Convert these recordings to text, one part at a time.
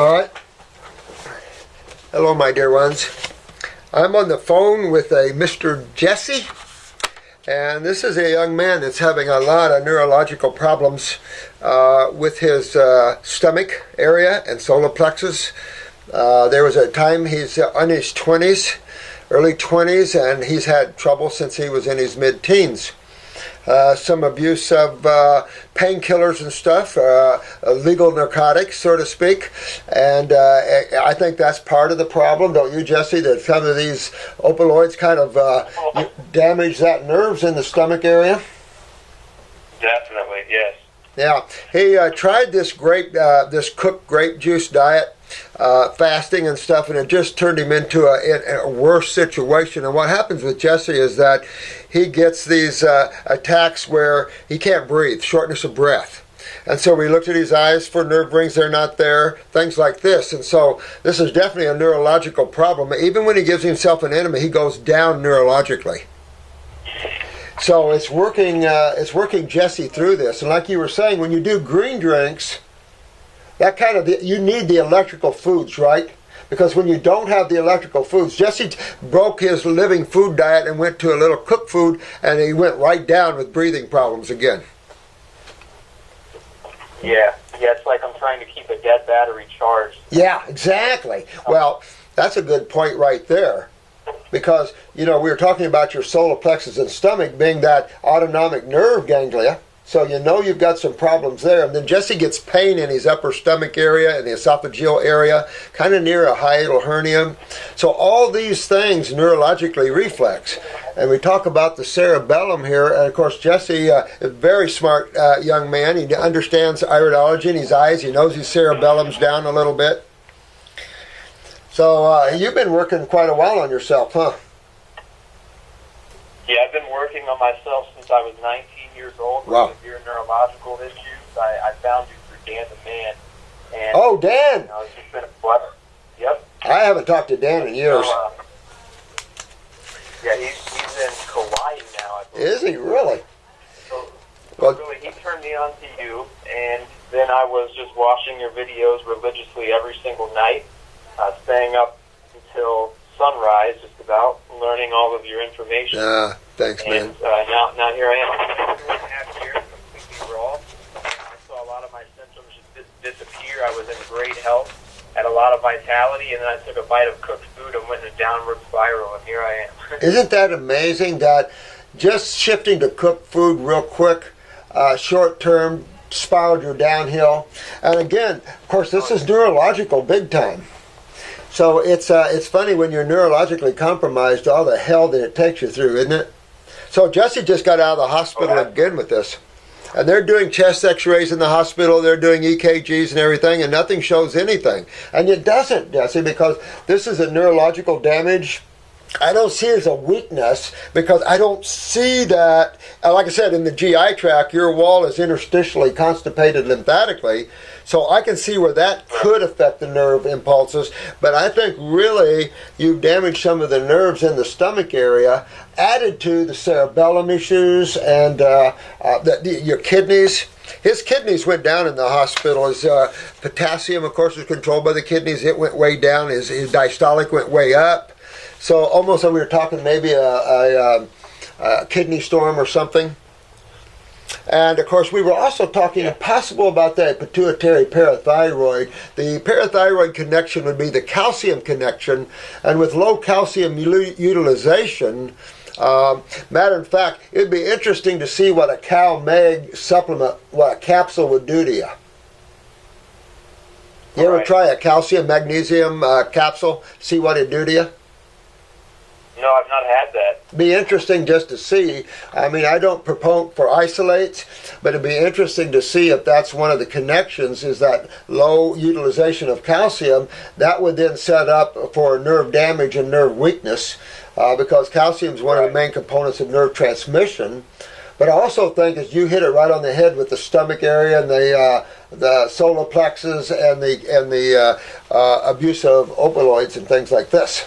All right. Hello, my dear ones. I'm on the phone with a Mr. Jesse, and this is a young man that's having a lot of neurological problems with his stomach area and solar plexus. There was a time he's in his 20s, early 20s, and he's had trouble since he was in his mid-teens. Some abuse of painkillers and stuff, legal narcotics, so to speak. And I think that's part of the problem, don't you, Jesse, that some of these opioids kind of damage that nerves in the stomach area? Definitely, yes. Yeah, he tried this cooked grape juice diet, fasting and stuff, and it just turned him into a worse situation. And what happens with Jesse is that he gets these attacks where he can't breathe, shortness of breath. And so we looked at his eyes for nerve rings, they're not there, things like this. And so this is definitely a neurological problem. Even when he gives himself an enema, he goes down neurologically. So it's working Jesse through this. And like you were saying, when you do green drinks, that kind of you need the electrical foods, right? Because when you don't have the electrical foods, Jesse broke his living food diet and went to a little cooked food, and he went right down with breathing problems again. Yeah, it's like I'm trying to keep a dead battery charged. Yeah, exactly. Well, that's a good point right there. Because, we were talking about your solar plexus and stomach being that autonomic nerve ganglia. So you've got some problems there. And then Jesse gets pain in his upper stomach area and the esophageal area, kind of near a hiatal hernia. So all these things neurologically reflex. And we talk about the cerebellum here. And of course, Jesse is a very smart young man. He understands iridology in his eyes. He knows his cerebellum's down a little bit. So you've been working quite a while on yourself, huh? Yeah, I've been working on myself since I was 19 years old. Wow. With your neurological issues, I found you through Dan the Man. And, oh, Dan! It's just been a pleasure. Yep. I haven't talked to Dan in years. So, yeah, he's in Kauai now, I believe. Is he really? So Well, really, he turned me on to you, and then I was just watching your videos religiously every single night, staying up until sunrise, just about, learning all of your information. Thanks, man. And now here I am, 2.5 years, completely raw. I saw a lot of my symptoms just disappear. I was in great health, had a lot of vitality, and then I took a bite of cooked food and went in a downward spiral, and here I am. Isn't that amazing that just shifting to cooked food real quick, short term, spiraled you downhill? And again, of course, this is neurological big time. So it's funny when you're neurologically compromised, all the hell that it takes you through, isn't it? So Jesse just got out of the hospital again with this. And they're doing chest x-rays in the hospital, they're doing EKGs and everything, and nothing shows anything. And it doesn't, Jesse, because this is a neurological damage. I don't see it as a weakness because I don't see that, like I said, in the GI tract, your wall is interstitially constipated lymphatically, so I can see where that could affect the nerve impulses, but I think really you've damaged some of the nerves in the stomach area, added to the cerebellum issues and your kidneys. His kidneys went down in the hospital. His potassium, of course, is controlled by the kidneys. It went way down. His diastolic went way up. So almost like we were talking maybe a kidney storm or something. And of course we were also talking possible about the pituitary parathyroid. The parathyroid connection would be the calcium connection, and with low calcium utilization, matter of fact, it'd be interesting to see what a CalMag supplement, what a capsule would do to you. You ever try a calcium magnesium capsule, see what it'd do to you? No, I've not had that. Be interesting just to see. I mean, I don't propose for isolates, but it'd be interesting to see if that's one of the connections, is that low utilization of calcium. That would then set up for nerve damage and nerve weakness, because calcium is one of the main components of nerve transmission. But I also think, as you hit it right on the head with the stomach area and the solar plexus and the abuse of opioids and things like this.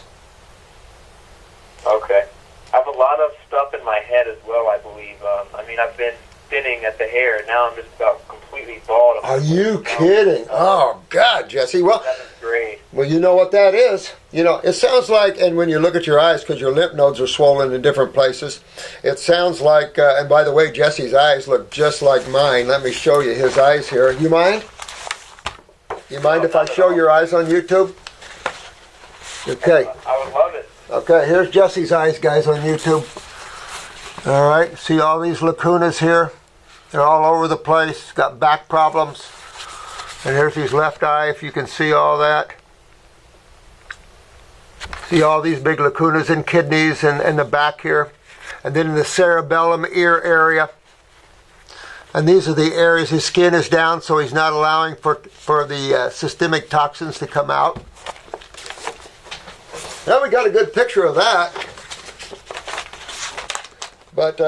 Okay. I have a lot of stuff in my head as well, I believe. I've been thinning at the hair. Now I'm just about completely bald. Are you kidding? Oh, God, Jesse. Well, Well, you know what that is. You know, it sounds like, and when you look at your eyes, because your lymph nodes are swollen in different places, it sounds like, and by the way, Jesse's eyes look just like mine. Let me show you his eyes here. You mind? You mind if I show your eyes on YouTube? Okay. I would love it. Okay, here's Jesse's eyes, guys, on YouTube. All right, see all these lacunas here? They're all over the place. Got back problems. And here's his left eye, if you can see all that. See all these big lacunas in kidneys and the back here. And then in the cerebellum ear area. And these are the areas his skin is down, so he's not allowing for the systemic toxins to come out. Now we got a good picture of that. But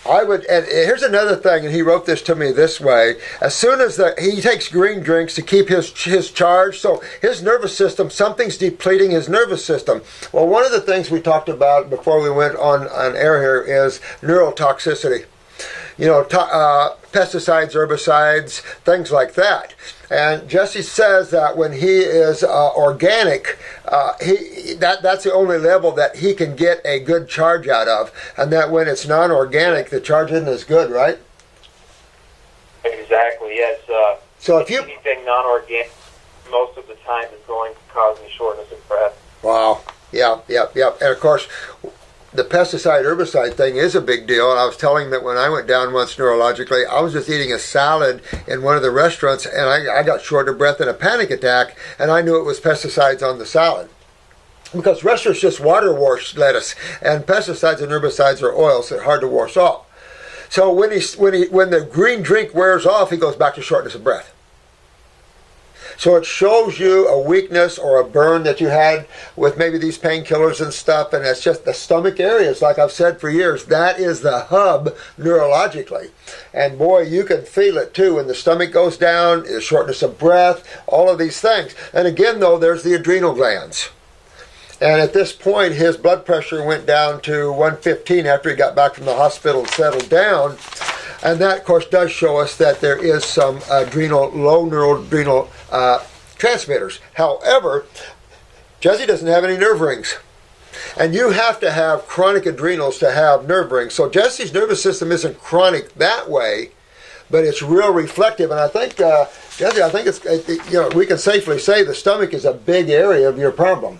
I would, and here's another thing, and he wrote this to me this way. As soon as he takes green drinks to keep his charge, so his nervous system, something's depleting his nervous system. Well, one of the things we talked about before we went on air here is neurotoxicity. You know, pesticides, herbicides, things like that. And Jesse says that when he is organic, that's the only level that he can get a good charge out of. And that when it's non-organic, the charge isn't as good, right? Exactly, yes. So if you anything non-organic, most of the time is going to cause me shortness of breath. Wow. Yeah. And of course, the pesticide herbicide thing is a big deal. And I was telling him that when I went down once neurologically, I was just eating a salad in one of the restaurants and I got short of breath and a panic attack, and I knew it was pesticides on the salad. Because restaurants just water wash lettuce, and pesticides and herbicides are oils that are hard to wash off. So when the green drink wears off, he goes back to shortness of breath. So it shows you a weakness or a burn that you had with maybe these painkillers and stuff, and it's just the stomach areas, like I've said for years, that is the hub neurologically. And boy, you can feel it too when the stomach goes down, the shortness of breath, all of these things. And again, though, there's the adrenal glands. And at this point, his blood pressure went down to 115 after he got back from the hospital and settled down. And that, of course, does show us that there is some low neuroadrenal transmitters. However, Jesse doesn't have any nerve rings. And you have to have chronic adrenals to have nerve rings. So Jesse's nervous system isn't chronic that way, but it's real reflective. And I think, Jesse, I think we can safely say the stomach is a big area of your problem.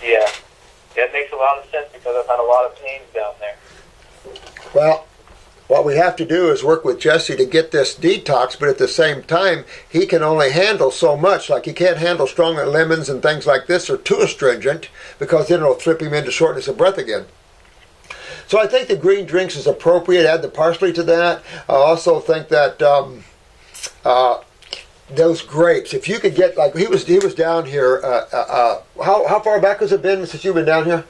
Yeah, it makes a lot of sense because I've had a lot of pains down there. Well, what we have to do is work with Jesse to get this detox, but at the same time, he can only handle so much. Like he can't handle strong lemons and things like this, or too astringent, because then it'll flip him into shortness of breath again. So I think the green drinks is appropriate. Add the parsley to that. I also think that those grapes, if you could get, like he was down here. How far back has it been since you've been down here?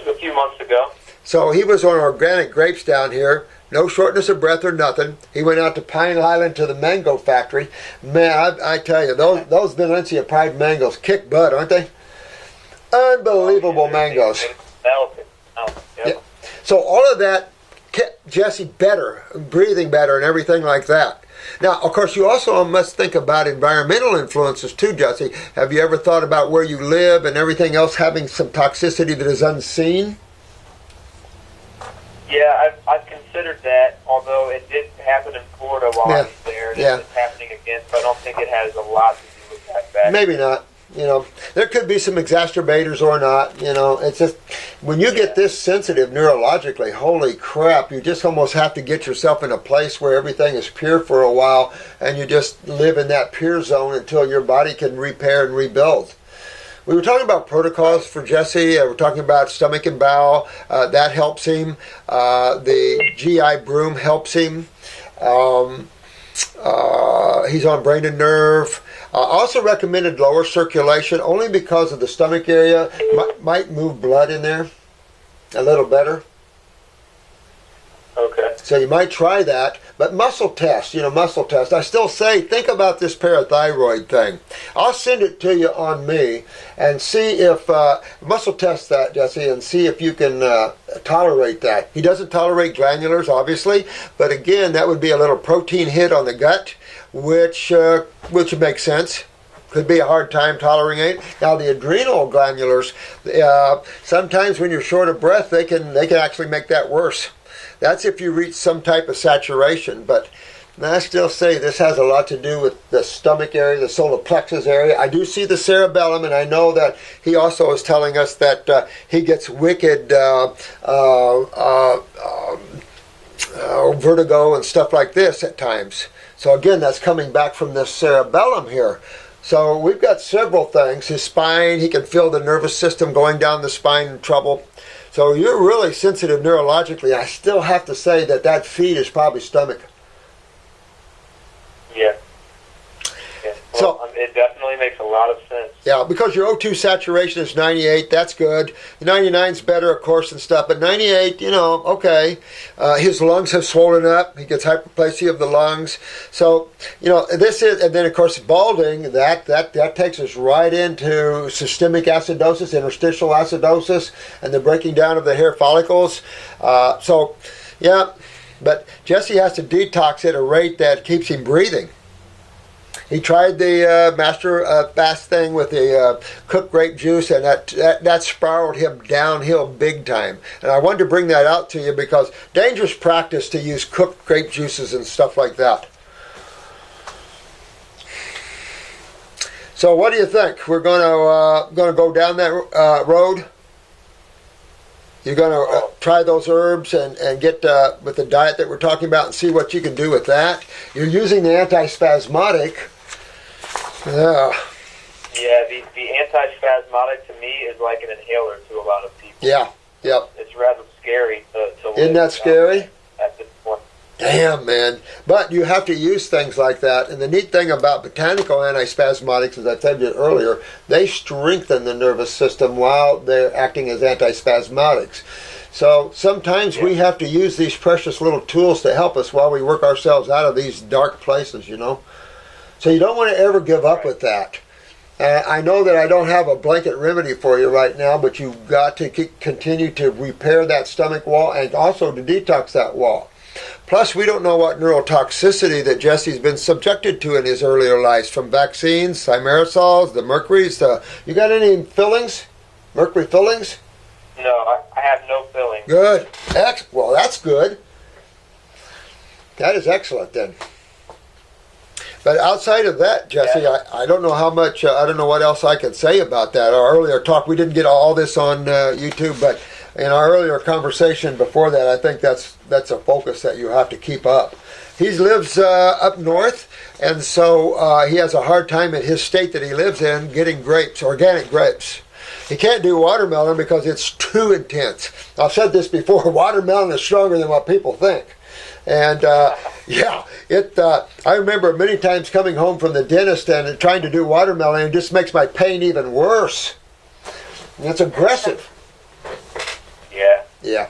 A few months ago. So he was on organic grapes down here, no shortness of breath or nothing. He went out to Pine Island to the mango factory. Man, I tell you, those Valencia Pride mangoes kick butt, aren't they? Unbelievable mangoes. Yeah. So all of that kept Jesse better, breathing better and everything like that. Now, of course, you also must think about environmental influences too, Jesse. Have you ever thought about where you live and everything else having some toxicity that is unseen? Yeah, I've considered that, although it did happen in Florida while I was there. It's happening again, so I don't think it has a lot to do with that fact. Maybe not. You know, there could be some exacerbators or not. You know, it's just when you get this sensitive neurologically, holy crap, you just almost have to get yourself in a place where everything is pure for a while, and you just live in that pure zone until your body can repair and rebuild. We were talking about protocols for Jesse. We're talking about stomach and bowel. That helps him. The GI broom helps him. He's on brain and nerve. Also recommended lower circulation only because of the stomach area. Might move blood in there a little better. Okay. So you might try that. But muscle test, muscle test. I still say, think about this parathyroid thing. I'll send it to you on me and see if, muscle test that, Jesse, and see if you can tolerate that. He doesn't tolerate glandulars, obviously, but again, that would be a little protein hit on the gut which makes sense. Could be a hard time tolerating. Now the adrenal glandulars, sometimes when you're short of breath, they can actually make that worse. That's if you reach some type of saturation. But I still say this has a lot to do with the stomach area, the solar plexus area. I do see the cerebellum, and I know that he also is telling us that he gets wicked vertigo and stuff like this at times. So again, that's coming back from this cerebellum here. So we've got several things. His spine, he can feel the nervous system going down the spine in trouble. So you're really sensitive neurologically. I still have to say that feed is probably stomach. Yeah. Well, so it definitely makes a lot of sense. Yeah, because your O2 saturation is 98, that's good. 99 is better, of course, and stuff, but 98, okay. His lungs have swollen up. He gets hyperplasia of the lungs. So, this is, and then, of course, balding, that takes us right into systemic acidosis, interstitial acidosis, and the breaking down of the hair follicles. Yeah, but Jesse has to detox at a rate that keeps him breathing. He tried the master fast thing with the cooked grape juice, and that spiraled him downhill big time. And I wanted to bring that out to you because dangerous practice to use cooked grape juices and stuff like that. So what do you think? We're going to go down that road? You're going to try those herbs and get with the diet that we're talking about and see what you can do with that. You're using the antispasmodic. Yeah, the antispasmodic to me is like an inhaler to a lot of people. Yeah, yep. It's rather scary to Isn't that scary? At this point. Damn, man. But you have to use things like that. And the neat thing about botanical antispasmodics, as I said earlier, they strengthen the nervous system while they're acting as antispasmodics. So sometimes we have to use these precious little tools to help us while we work ourselves out of these dark places, So you don't want to ever give up with that. I know that I don't have a blanket remedy for you right now, but you've got to continue to repair that stomach wall and also to detox that wall. Plus, we don't know what neurotoxicity that Jesse's been subjected to in his earlier lives, from vaccines, thimerosols, the mercuries. You got any fillings? Mercury fillings? No, I have no fillings. Good. Well, that's good. That is excellent then. But outside of that, Jesse, I don't know how much, I don't know what else I can say about that. Our earlier talk, we didn't get all this on YouTube, but in our earlier conversation before that, I think that's a focus that you have to keep up. He lives up north, and so he has a hard time in his state that he lives in getting grapes, organic grapes. He can't do watermelon because it's too intense. I've said this before, watermelon is stronger than what people think. And I remember many times coming home from the dentist and trying to do watermelon, and it just makes my pain even worse. And it's aggressive. Yeah. Yeah.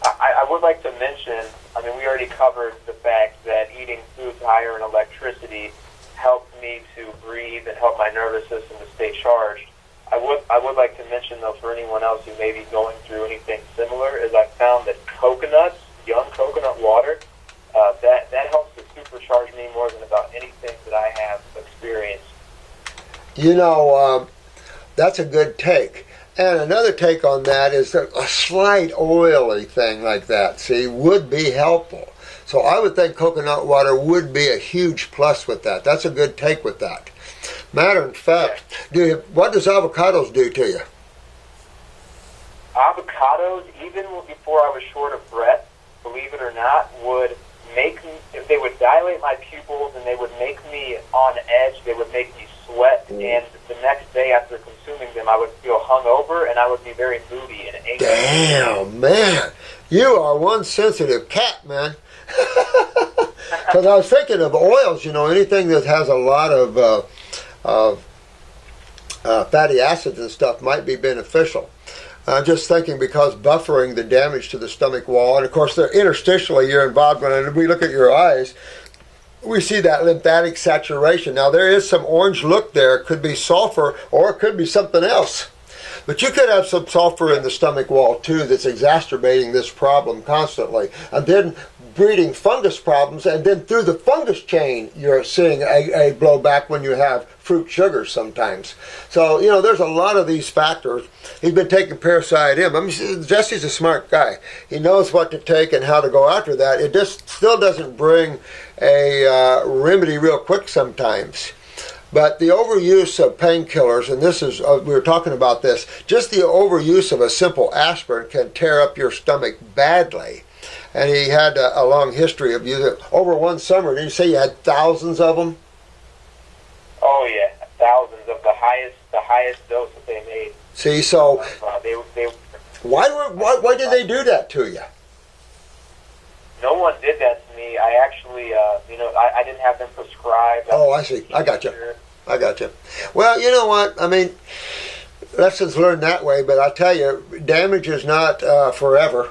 I would like to mention, we already covered the fact that eating foods higher in electricity helped me to breathe and help my nervous system to stay charged. I would like to mention, though, for anyone else who may be going through anything similar, is I found that young coconut water, that helps to supercharge me more than about anything that I have experienced. That's a good take. And another take on that is that a slight oily thing like that, would be helpful. So I would think coconut water would be a huge plus with that. That's a good take with that. Matter of fact, what does avocados do to you? Avocados, even before I was short of breath, believe it or not, would make me, if they would dilate my pupils and they would make me on edge, they would make me sweat, and the next day after consuming them, I would feel hungover and I would be very moody and angry. Damn, man. You are one sensitive cat, man. Because I was thinking of oils, anything that has a lot of fatty acids and stuff might be beneficial. I'm just thinking because buffering the damage to the stomach wall, and of course, interstitially, you're involved when we look at your eyes, we see that lymphatic saturation. Now, there is some orange look there. It could be sulfur, or it could be something else. But you could have some sulfur in the stomach wall, too, that's exacerbating this problem constantly. And then breeding fungus problems, and then through the fungus chain, you're seeing a blowback when you have fruit sugars sometimes. So, you know, there's a lot of these factors. He's been taking Parasite M. I mean, Jesse's a smart guy. He knows what to take and how to go after that. It just still doesn't bring a remedy real quick sometimes. But the overuse of painkillers, and this is, we were talking about this, just the overuse of a simple aspirin can tear up your stomach badly. And he had a long history of using it. Over one summer, did you say you had thousands of them? Oh yeah, thousands of the highest dose that they made. See, so they why did they do that to you? No one did that to me. I actually, I didn't have them prescribed. Oh, I see. I got you. I got you. Well, you know what? I mean, lessons learned that way, but I tell you, damage is not forever.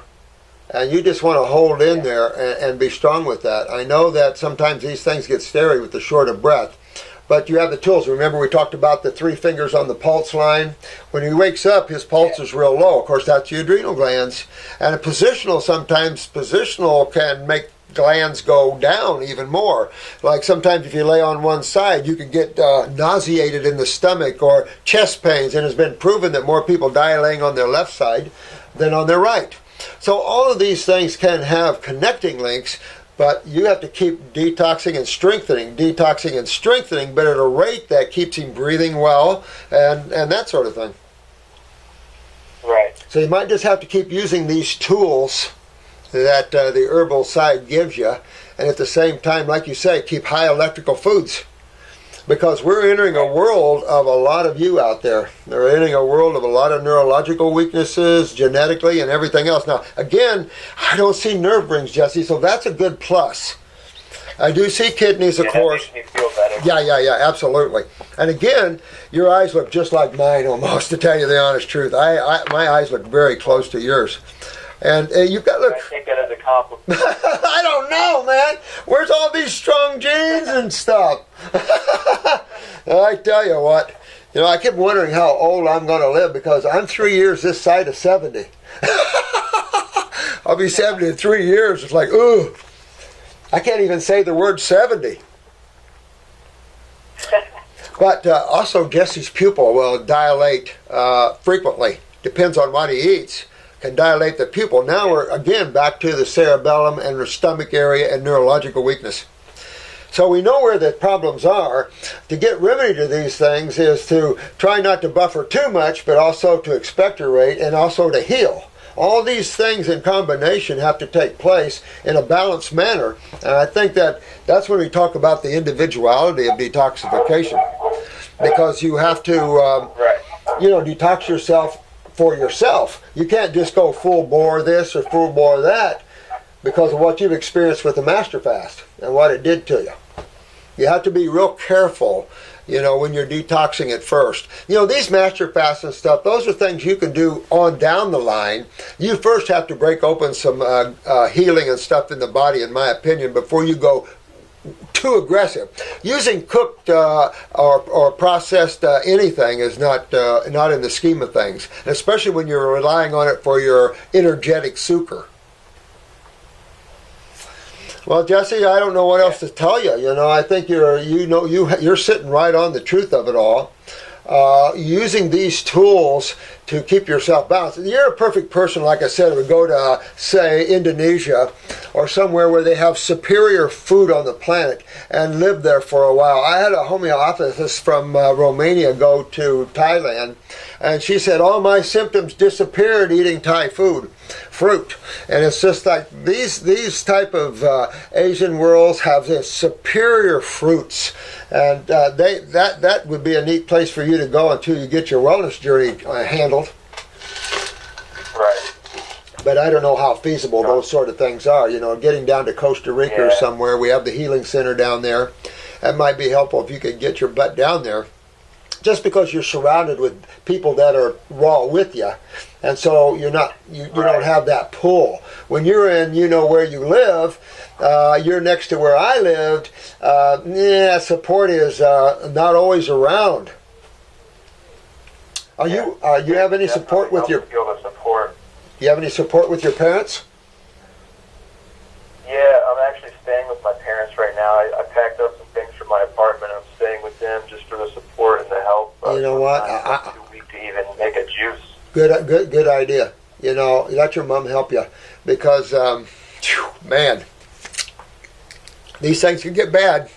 And you just want to hold in there and be strong with that. I know that sometimes these things get scary with the short of breath, but you have the tools. Remember we talked about the 3 fingers on the pulse line? When he wakes up, his pulse is real low. Of course, that's your adrenal glands. And sometimes positional can make glands go down even more. Like sometimes if you lay on one side, you can get nauseated in the stomach or chest pains. And it's been proven that more people die laying on their left side than on their right. So all of these things can have connecting links, but you have to keep detoxing and strengthening, but at a rate that keeps him breathing well and that sort of thing. Right. So you might just have to keep using these tools that the herbal side gives you, and at the same time, like you say, keep high electrical foods. Because we're entering a world of a lot of you out there. They're entering a world of a lot of neurological weaknesses, genetically, and everything else. Now, again, I don't see nerve rings, Jesse, so that's a good plus. I do see kidneys, of course. That makes me feel better. Yeah, absolutely. And again, your eyes look just like mine almost, to tell you the honest truth. My eyes look very close to yours. And you've got to look. I take that as a compliment. I don't know, man. Where's all these strong genes and stuff? I tell you what, I kept wondering how old I'm going to live because I'm 3 years this side of 70. I'll be 70 in 3 years. It's like, ooh, I can't even say the word 70. But also Jesse's pupil will dilate frequently. Depends on what he eats. Can dilate the pupil. Now we're again back to the cerebellum and the stomach area and neurological weakness. So we know where the problems are. To get remedy to these things is to try not to buffer too much, but also to expectorate and also to heal. All these things in combination have to take place in a balanced manner. And I think that's when we talk about the individuality of detoxification. Because you have to, detox yourself for yourself. You can't just go full bore this or full bore that because of what you've experienced with the Master Fast and what it did to you. You have to be real careful, when you're detoxing at first. These Master Fasts and stuff, those are things you can do on down the line. You first have to break open some healing and stuff in the body, in my opinion, before you go too aggressive. Using cooked or processed anything is not in the scheme of things, especially when you're relying on it for your energetic sucre. Well, Jesse, I don't know what else to tell you. I think you're sitting right on the truth of it all. Using these tools to keep yourself balanced. You're a perfect person, like I said, would go to, say, Indonesia or somewhere where they have superior food on the planet and live there for a while. I had a homeopathist from Romania go to Thailand, and she said, all my symptoms disappeared eating Thai fruit. And it's just like these type of Asian worlds have this superior fruits. And that would be a neat place for you to go until you get your wellness journey handled. Right. But I don't know how feasible those sort of things are. Getting down to Costa Rica or somewhere, we have the healing center down there. That might be helpful if you could get your butt down there. Just because you're surrounded with people that are raw with you, and so you don't have that pull. When you're in, where you live, you're next to where I lived. Support is not always around. You have any support with your? Feel the support. You have any support with your parents? Yeah. with my parents right now. I packed up some things from my apartment. I'm staying with them just for the support and the help. You know what? I'm too weak to even make a juice. Good idea. You know, let your mom help you because, man, these things can get bad.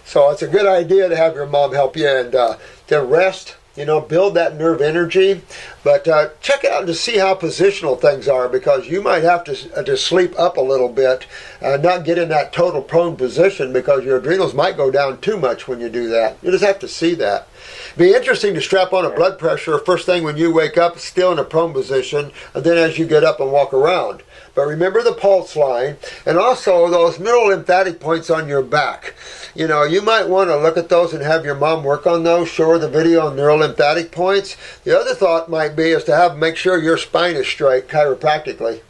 So it's a good idea to have your mom help you and to rest. You know, build that nerve energy, but check it out to see how positional things are because you might have to sleep up a little bit, not get in that total prone position because your adrenals might go down too much when you do that. You just have to see that. Be interesting to strap on a blood pressure first thing when you wake up, still in a prone position, and then as you get up and walk around. But remember the pulse line and also those middle lymphatic points on your back. You know, you might want to look at those and have your mom work on those, show her the video on neural lymphatic points. The other thought might be is to make sure your spine is straight chiropractically.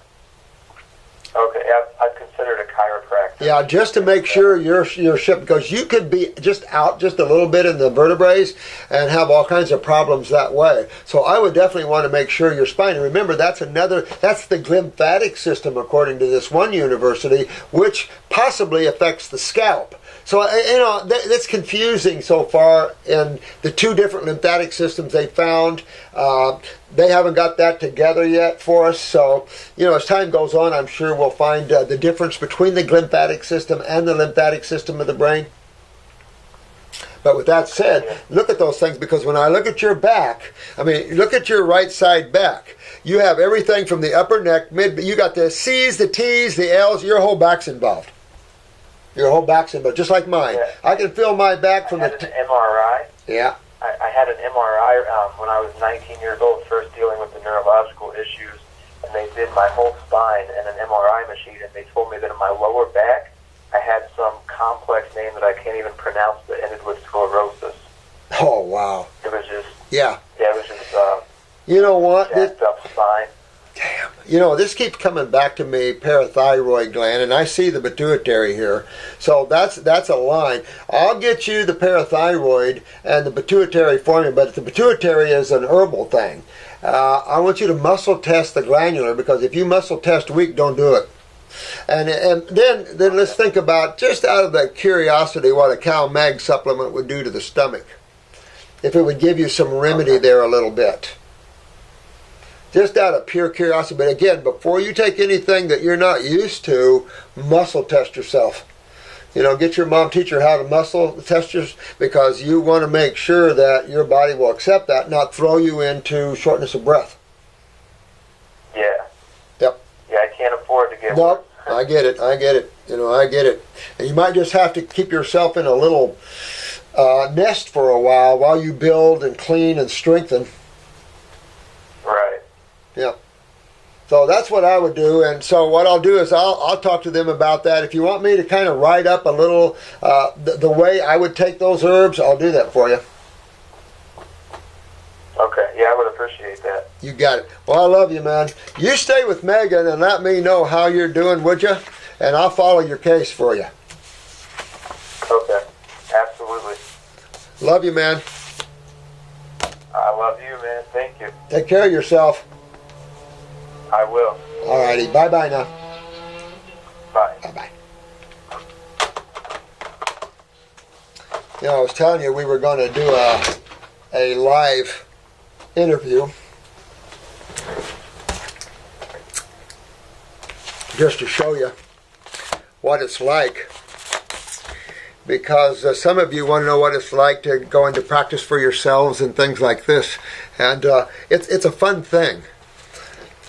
Okay, I've considered a chiropractor. Yeah, just to make sure you're ship because you could be just out just a little bit in the vertebrae and have all kinds of problems that way. So I would definitely want to make sure your spine. And remember, that's the lymphatic system according to this one university, which possibly affects the scalp. So, you know, that's confusing so far in the two different lymphatic systems they found. They haven't got that together yet for us. So, you know, as time goes on, I'm sure we'll find the difference between the lymphatic system and the lymphatic system of the brain. But with that said, look at those things because when I look at your back, I mean, look at your right side back. You have everything from the upper neck, you got the C's, the T's, the L's, your whole back's involved. Your whole back's involved, just like mine. Yeah. I can feel my back from an MRI. Yeah. I had an MRI when I was 19 years old, first dealing with the neurological issues, and they did my whole spine in an MRI machine, and they told me that in my lower back, I had some complex name that I can't even pronounce that ended with sclerosis. Oh, wow. It was just... Yeah. Yeah, it was just... you know what? Jacked up spine. Damn. You know, this keeps coming back to me, parathyroid gland, and I see the pituitary here. So that's a line. I'll get you the parathyroid and the pituitary for you, but the pituitary is an herbal thing. I want you to muscle test the glandular because if you muscle test weak, don't do it. And then let's think about, just out of the curiosity, what a cow mag supplement would do to the stomach. If it would give you some remedy there a little bit. Just out of pure curiosity. But again, before you take anything that you're not used to, muscle test yourself. You know, get your mom, teach her how to muscle test you because you want to make sure that your body will accept that, not throw you into shortness of breath. Yeah. Yep. Yeah, I can't afford to get Nope. I get it. You know, I get it. And you might just have to keep yourself in a little nest for a while you build and clean and strengthen. Right. Yeah. So that's what I would do. And so what I'll do is I'll talk to them about that. If you want me to kind of write up a little the way I would take those herbs, I'll do that for you. Okay. Yeah, I would appreciate that. You got it. Well, I love you, man. You stay with Megan and let me know how you're doing, would you? And I'll follow your case for you. Okay. Absolutely. Love you, man. I love you, man. Thank you. Take care of yourself. I will. All righty. Bye-bye now. Bye. Bye-bye. You know, I was telling you we were going to do a live interview just to show you what it's like. Because some of you want to know what it's like to go into practice for yourselves and things like this. And it's a fun thing.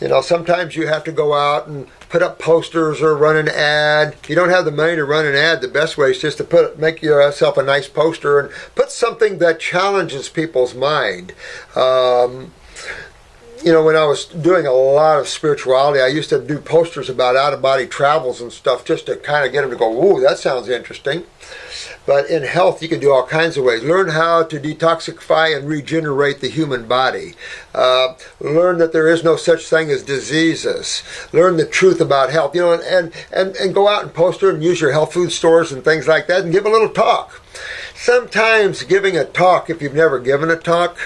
You know, sometimes you have to go out and put up posters or run an ad. If you don't have the money to run an ad, the best way is just to make yourself a nice poster and put something that challenges people's mind. You know, when I was doing a lot of spirituality, I used to do posters about out-of-body travels and stuff just to kind of get them to go, ooh, that sounds interesting. But in health, you can do all kinds of ways. Learn how to detoxify and regenerate the human body. Learn that there is no such thing as diseases. Learn the truth about health. You know, and go out and poster and use your health food stores and things like that and give a little talk. Sometimes giving a talk, if you've never given a talk,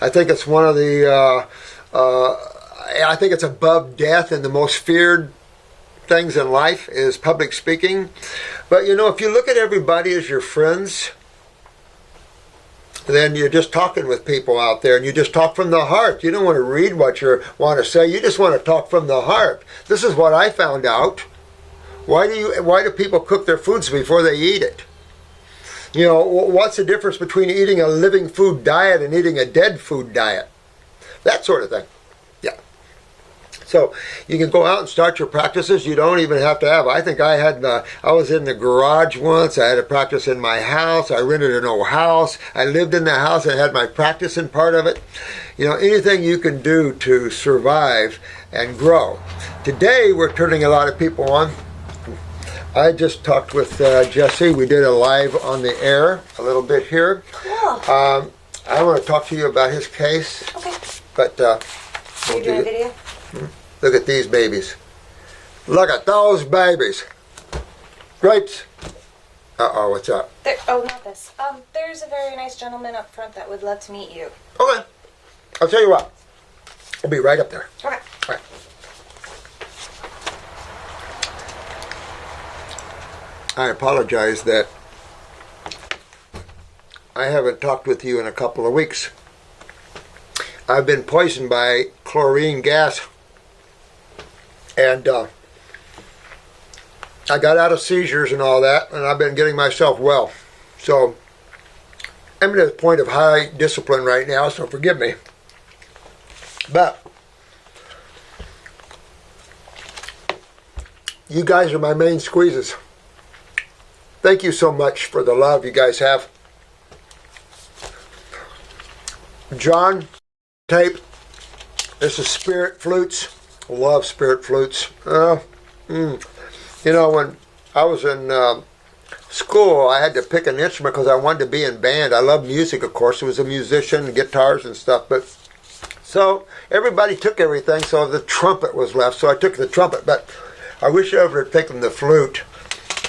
I think it's one of the... I think it's above death and the most feared things in life is public speaking. But you know, if you look at everybody as your friends, then you're just talking with people out there, and you just talk from the heart. You don't want to read what you want to say. You just want to talk from the heart. This is what I found out. Why do people cook their foods before they eat it? You know, what's the difference between eating a living food diet and eating a dead food diet? That sort of thing. Yeah. So you can go out and start your practices. You don't even have to have. I think I was in the garage once. I had a practice in my house. I rented an old house. I lived in the house and had my practice in part of it. You know, anything you can do to survive and grow. Today we're turning a lot of people on. I just talked with Jesse. We did a live on the air a little bit here. Cool. I want to talk to you about his case. Okay. But Are you doing a video? Look at these babies. Look at those babies. Grapes. Uh-oh, what's up? Not this. There's a very nice gentleman up front that would love to meet you. Okay. I'll tell you what. I'll be right up there. Okay. All right. I apologize that I haven't talked with you in a couple of weeks. I've been poisoned by chlorine gas, and I got out of seizures and all that, and I've been getting myself well. So I'm at a point of high discipline right now, so forgive me. But you guys are my main squeezes. Thank you so much for the love you guys have. John, tape. This is Spirit Flutes. Love Spirit Flutes. You know, when I was in school, I had to pick an instrument because I wanted to be in band. I love music, of course. I was a musician, guitars and stuff. But so everybody took everything, so the trumpet was left. So I took the trumpet. But I wish I would have taken the flute,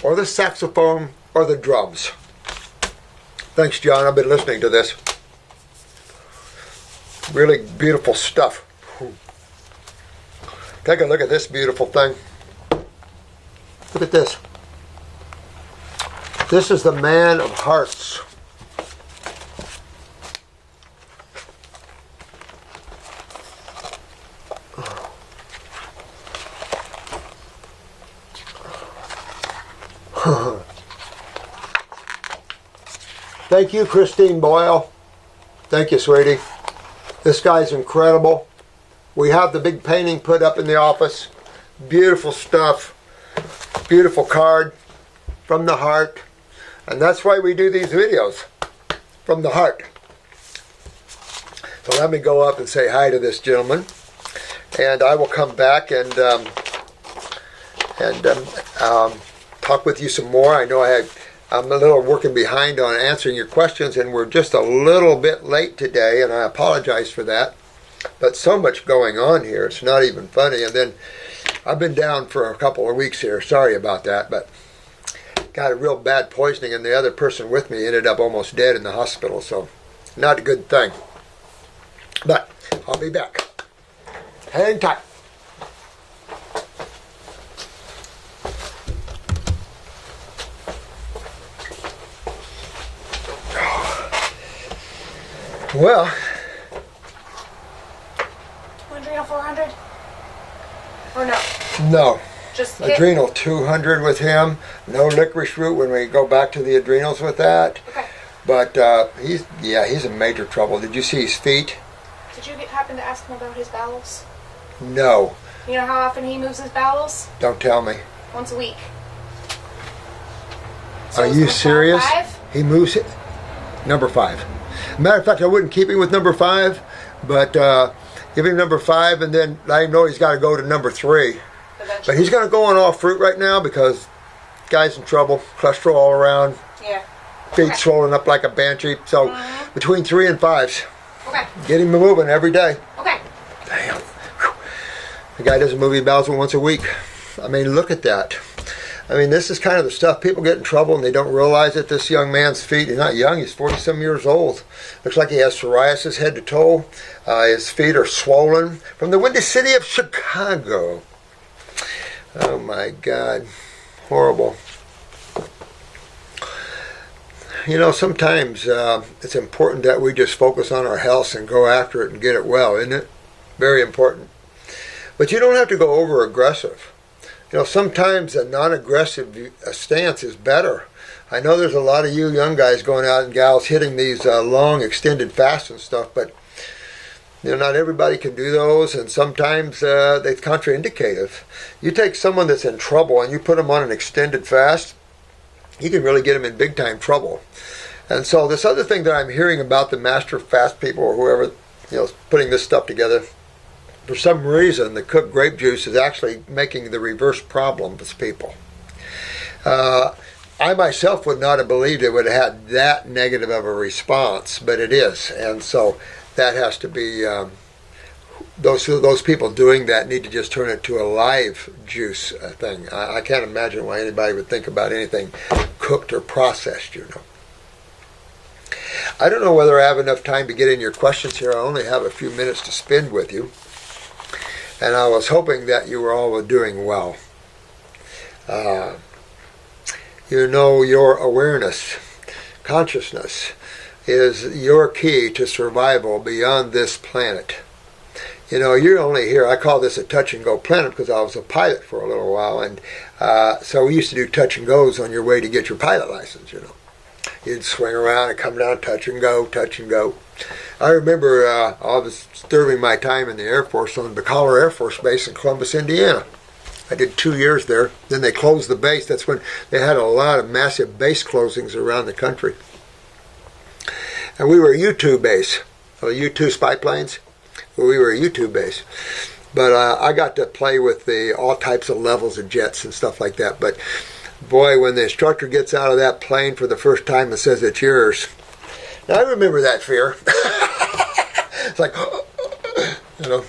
or the saxophone, or the drums. Thanks, John. I've been listening to this. Really beautiful stuff. Take a look at this beautiful thing. Look at this. This is the Man of Hearts. Thank you, Christine Boyle. Thank you, sweetie. This guy's incredible. We have the big painting put up in the office. Beautiful stuff. Beautiful card from the heart. And that's why we do these videos. From the heart. So let me go up and say hi to this gentleman. And I will come back and talk with you some more. I know I'm a little working behind on answering your questions, and we're just a little bit late today, and I apologize for that. But so much going on here, it's not even funny. And then I've been down for a couple of weeks here. Sorry about that, but got a real bad poisoning, and the other person with me ended up almost dead in the hospital, so not a good thing. But I'll be back. Hang tight. Well, 200 400? Or no? No. Just adrenal 200 with him. No licorice root when we go back to the adrenals with that. Okay. But he's in major trouble. Did you see his feet? Did you happen to ask him about his bowels? No. You know how often he moves his bowels? Don't tell me. Once a week. So are you serious? 5? He moves it. Number 5. Matter of fact, I wouldn't keep him with number 5, but give him number 5, and then let him know he's got to go to number 3. Eventually. But he's going to go on all fruit right now because guy's in trouble. Cholesterol all around. Yeah. Feet swollen up like a banshee. So between 3 and 5s. Okay. Get him moving every day. Okay. Damn. Whew. The guy doesn't move his bowels once a week. I mean, look at that. I mean, this is kind of the stuff people get in trouble and they don't realize it. This young man's feet, he's not young, he's 40-some years old. Looks like he has psoriasis head to toe. His feet are swollen. From the Windy City of Chicago. Oh my God. Horrible. You know, sometimes it's important that we just focus on our health and go after it and get it well, isn't it? Very important. But you don't have to go over aggressive. You know, sometimes a non-aggressive stance is better. I know there's a lot of you young guys going out and gals hitting these long extended fasts and stuff, but you know, not everybody can do those, and sometimes they're contraindicative. You take someone that's in trouble and you put them on an extended fast, you can really get them in big time trouble. And so this other thing that I'm hearing about the master fast people or whoever, you know, is putting this stuff together, for some reason the cooked grape juice is actually making the reverse problem with people. I myself would not have believed it would have had that negative of a response, but it is. And so that has to be, those people doing that need to just turn it to a live juice thing. I can't imagine why anybody would think about anything cooked or processed, you know. I don't know whether I have enough time to get in your questions here. I only have a few minutes to spend with you. And I was hoping that you were all doing well. You know, your awareness, consciousness, is your key to survival beyond this planet. You know, you're only here, I call this a touch and go planet because I was a pilot for a little while, and so we used to do touch and goes on your way to get your pilot license, you know. You'd swing around and come down, touch and go, touch and go. I remember I was serving my time in the Air Force on the Collar Air Force Base in Columbus, Indiana. I did 2 years there. Then they closed the base. That's when they had a lot of massive base closings around the country. And we were a U-2 base. U-2 spy planes. We were a U-2 base. But I got to play with all types of levels of jets and stuff like that. But boy, when the instructor gets out of that plane for the first time and says it's yours. Now I remember that fear. It's like, you know.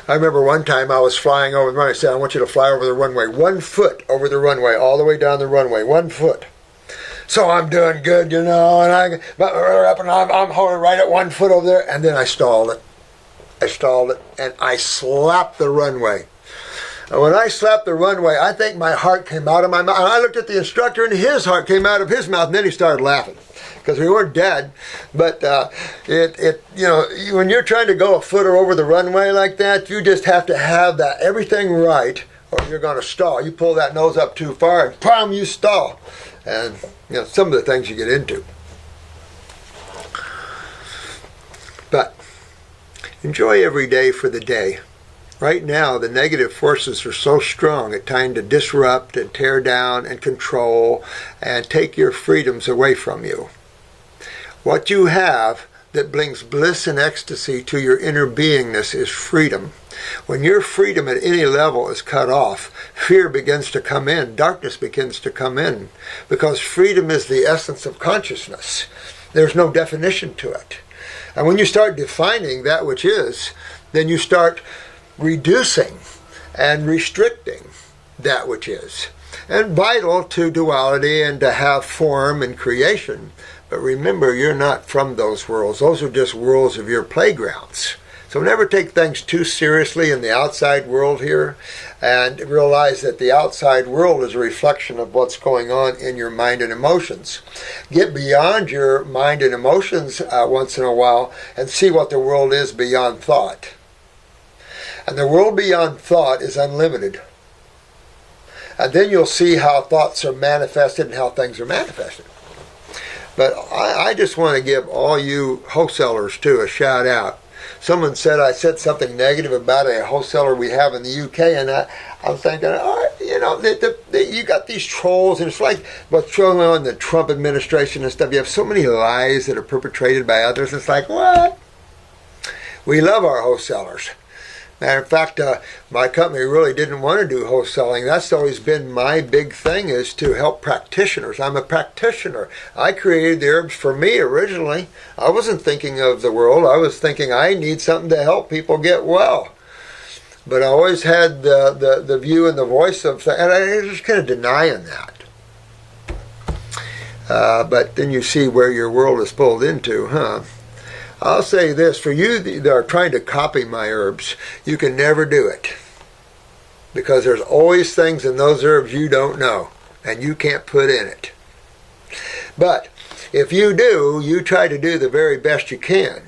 I remember one time I was flying over the runway. I said, I want you to fly over the runway 1 foot over the runway, all the way down the runway, 1 foot. So I'm doing good, you know, and I'm holding right at 1 foot over there, and then I stalled it. And I slapped the runway. And when I slapped the runway, I think my heart came out of my mouth. And I looked at the instructor, and his heart came out of his mouth, and then he started laughing. Because we weren't dead, but you know, when you're trying to go a foot or over the runway like that, you just have to have that everything right, or you're going to stall. You pull that nose up too far, and bam, you stall. And you know, some of the things you get into. But enjoy every day for the day. Right now, the negative forces are so strong at trying to disrupt and tear down and control and take your freedoms away from you. What you have that brings bliss and ecstasy to your inner beingness is freedom. When your freedom at any level is cut off, fear begins to come in, darkness begins to come in, because freedom is the essence of consciousness. There's no definition to it. And when you start defining that which is, then you start reducing and restricting that which is. And vital to duality and to have form and creation. But remember, you're not from those worlds. Those are just worlds of your playgrounds. So never take things too seriously in the outside world here, and realize that the outside world is a reflection of what's going on in your mind and emotions. Get beyond your mind and emotions once in a while and see what the world is beyond thought. And the world beyond thought is unlimited. And then you'll see how thoughts are manifested and how things are manifested. But I just want to give all you wholesalers too a shout out. Someone said I said something negative about a wholesaler we have in the UK, and I'm thinking, oh, you know, you got these trolls, and it's like what's going on in the Trump administration and stuff. You have so many lies that are perpetrated by others. It's like, what? We love our wholesalers. Matter of fact, my company really didn't want to do wholesaling. That's always been my big thing, is to help practitioners. I'm a practitioner. I created the herbs for me originally. I wasn't thinking of the world. I was thinking I need something to help people get well. But I always had the view and the voice of things, and I was just kind of denying that. But then you see where your world is pulled into, huh? I'll say this, for you that are trying to copy my herbs, you can never do it. because there's always things in those herbs you don't know and you can't put in it. But if you do, you try to do the very best you can.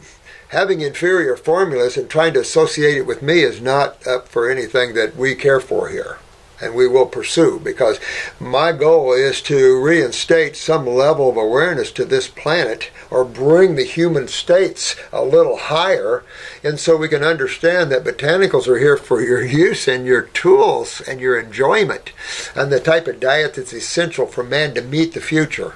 Having inferior formulas and trying to associate it with me is not up for anything that we care for here and we will pursue, because my goal is to reinstate some level of awareness to this planet, or bring the human states a little higher, and so we can understand that botanicals are here for your use and your tools and your enjoyment, and the type of diet that's essential for man to meet the future.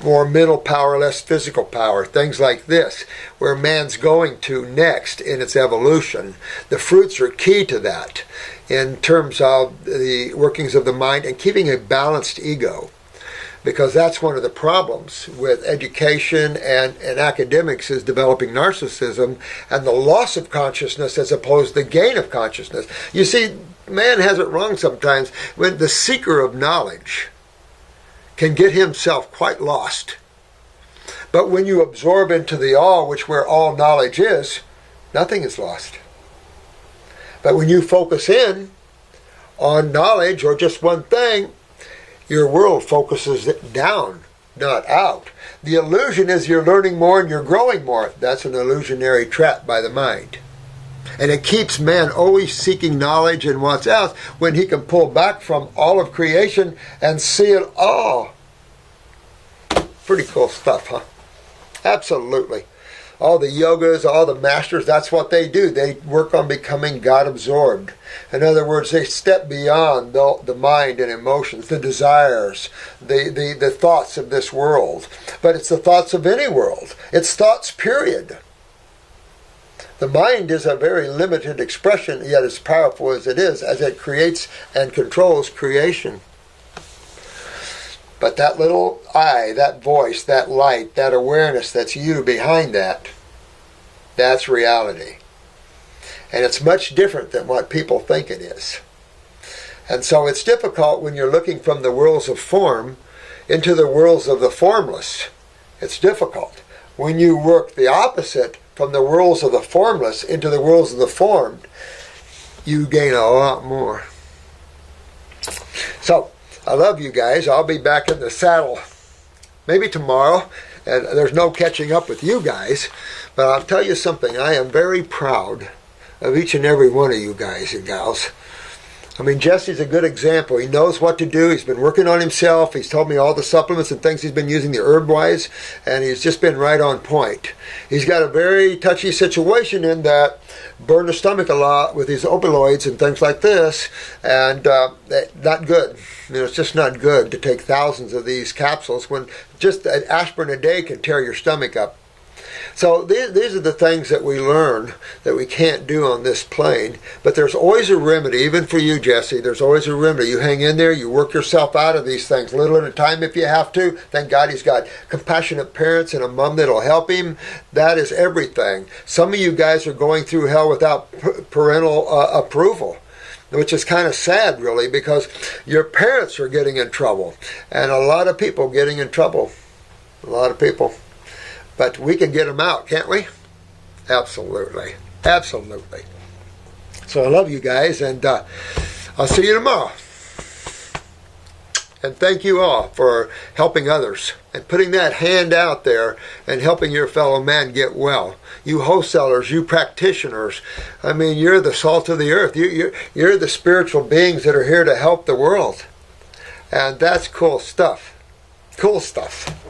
More mental power, less physical power, things like this, where man's going to next in its evolution. The fruits are key to that in terms of the workings of the mind and keeping a balanced ego, because that's one of the problems with education and academics, is developing narcissism and the loss of consciousness as opposed to the gain of consciousness. You see, man has it wrong sometimes when the seeker of knowledge can get himself quite lost. But when you absorb into the all, which where all knowledge is, nothing is lost. But when you focus in on knowledge or just one thing, your world focuses down, not out. The illusion is you're learning more and you're growing more. That's an illusionary trap by the mind. And it keeps man always seeking knowledge and what's else, when he can pull back from all of creation and see it all. Pretty cool stuff, huh? Absolutely. All the yogas, all the masters, that's what they do. They work on becoming God-absorbed. In other words, they step beyond the mind and emotions, the desires, the thoughts of this world. But it's the thoughts of any world. It's thoughts, period. The mind is a very limited expression, yet as powerful as it is, as it creates and controls creation. But that little I, that voice, that light, that awareness that's you behind that, that's reality. And it's much different than what people think it is. And so it's difficult when you're looking from the worlds of form into the worlds of the formless. It's difficult. When you work the opposite, from the worlds of the formless into the worlds of the formed, you gain a lot more. So, I love you guys. I'll be back in the saddle maybe tomorrow, and there's no catching up with you guys, but I'll tell you something. I am very proud of each and every one of you guys and gals. I mean, Jesse's a good example. He knows what to do. He's been working on himself. He's told me all the supplements and things he's been using, the herb-wise, and he's just been right on point. He's got a very touchy situation in that burned his stomach a lot with these opioids and things like this, and not good. You know, it's just not good to take thousands of these capsules when just an aspirin a day can tear your stomach up. So these are the things that we learn that we can't do on this plane. But there's always a remedy, even for you, Jesse. There's always a remedy. You hang in there, you work yourself out of these things, little at a time if you have to. Thank God he's got compassionate parents and a mom that'll help him. That is everything. Some of you guys are going through hell without parental approval, which is kind of sad, really, because your parents are getting in trouble. And a lot of people getting in trouble. A lot of people. But we can get them out, can't we? Absolutely. Absolutely. So I love you guys, and I'll see you tomorrow. And thank you all for helping others and putting that hand out there and helping your fellow man get well. You wholesalers, you practitioners, I mean, you're the salt of the earth. You're the spiritual beings that are here to help the world. And that's cool stuff. Cool stuff.